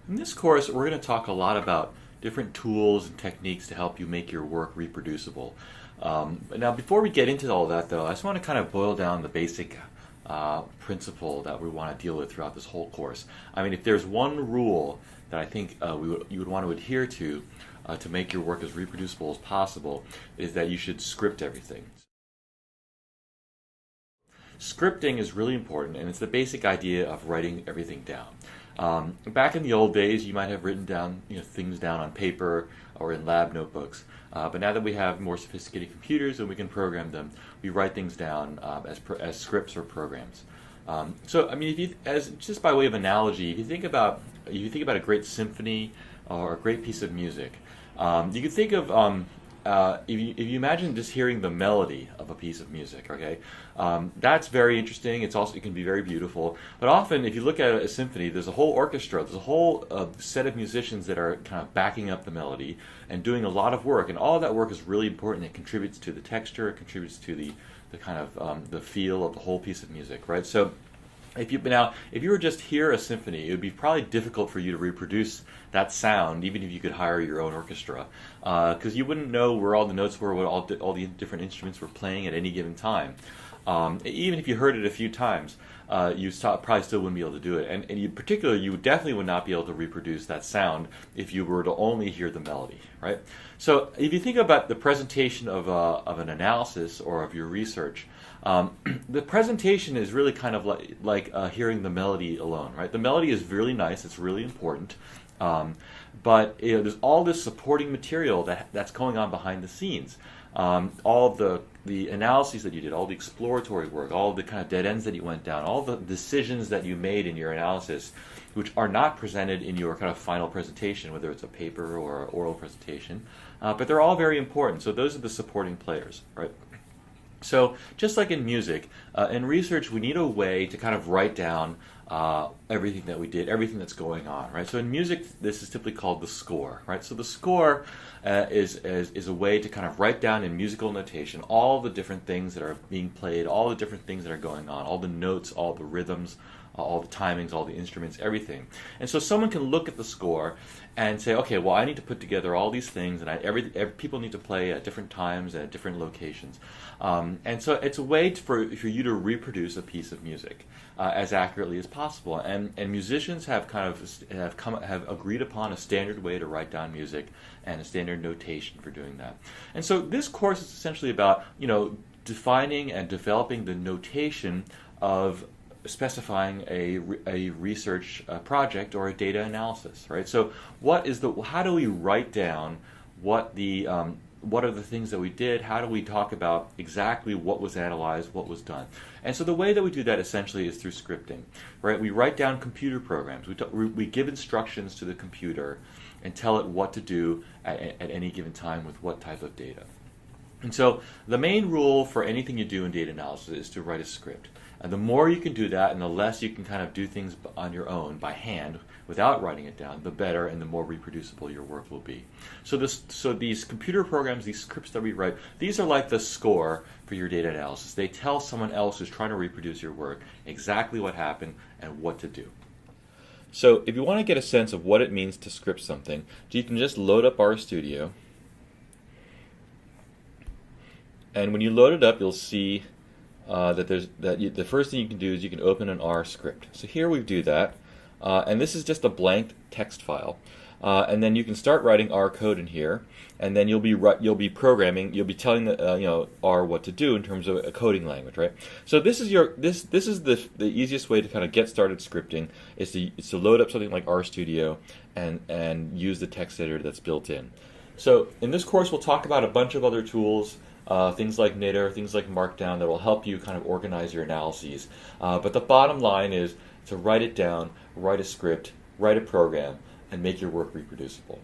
In this course, we're going to talk a lot about different tools and techniques to help you make your work reproducible. Now, before we get into all that, though, I just want to kind of boil down the basic principle that we want to deal with throughout this whole course. I mean, if there's one rule that I think you would want to adhere to make your work as reproducible as possible, is that you should script everything. Scripting is really important, and it's the basic idea of writing everything down. Back in the old days, you might have written down things down on paper or in lab notebooks. But now that we have more sophisticated computers and we can program them, we write things down as scripts or programs. So, I mean, just by way of analogy, if you think about a great symphony or a great piece of music, you can think of if you imagine just hearing the melody of a piece of music, okay, that's very interesting. It can be very beautiful. But often, if you look at a symphony, there's a whole orchestra, there's a whole set of musicians that are kind of backing up the melody and doing a lot of work. And all of that work is really important. It contributes to the texture. It contributes to the kind of the feel of the whole piece of music, right? So, if you were just hear a symphony, it would be probably difficult for you to reproduce that sound, even if you could hire your own orchestra, because you wouldn't know where all the notes were, what all the different instruments were playing at any given time. Even if you heard it a few times, you probably still wouldn't be able to do it. And in particular, you definitely would not be able to reproduce that sound if you were to only hear the melody, right? So if you think about the presentation of an analysis or of your research, the presentation is really kind of like hearing the melody alone, right? The melody is really nice; it's really important, but there's all this supporting material that's going on behind the scenes. All of the analyses that you did, all the exploratory work, all the kind of dead ends that you went down, all the decisions that you made in your analysis, which are not presented in your kind of final presentation, whether it's a paper or an oral presentation, but they're all very important. So those are the supporting players, right? So just like in music, in research, we need a way to kind of write down everything that we did, everything that's going on, right? So in music, this is typically called the score, right? So the score is a way to kind of write down in musical notation all the different things that are being played, all the different things that are going on, all the notes, all the rhythms, all the timings, all the instruments, everything. And so someone can look at the score and say, okay, well, I need to put together all these things, and every people need to play at different times and at different locations. And so it's a way for you to reproduce a piece of music as accurately as possible. And musicians have have agreed upon a standard way to write down music and a standard notation for doing that. And so this course is essentially about defining and developing the notation of specifying a research project or a data analysis, right? So how do we write down what are the things that we did? How do we talk about exactly what was analyzed, what was done? And so the way that we do that essentially is through scripting, right? We write down computer programs. We give instructions to the computer and tell it what to do at any given time with what type of data. And so the main rule for anything you do in data analysis is to write a script. And the more you can do that and the less you can kind of do things on your own by hand without writing it down, the better and the more reproducible your work will be. So these computer programs, these scripts that we write, these are like the score for your data analysis. They tell someone else who's trying to reproduce your work exactly what happened and what to do. So if you want to get a sense of what it means to script something, you can just load up RStudio. And when you load it up, you'll see the first thing you can do is you can open an R script. So here we do that, and this is just a blank text file, and then you can start writing R code in here, and then you'll be programming. You'll be telling the R what to do in terms of a coding language, right? So this is the easiest way to kind of get started scripting is to load up something like RStudio and use the text editor that's built in. So in this course, we'll talk about a bunch of other tools. Things like knitr, things like Markdown that will help you kind of organize your analyses. But the bottom line is to write it down, write a script, write a program, and make your work reproducible.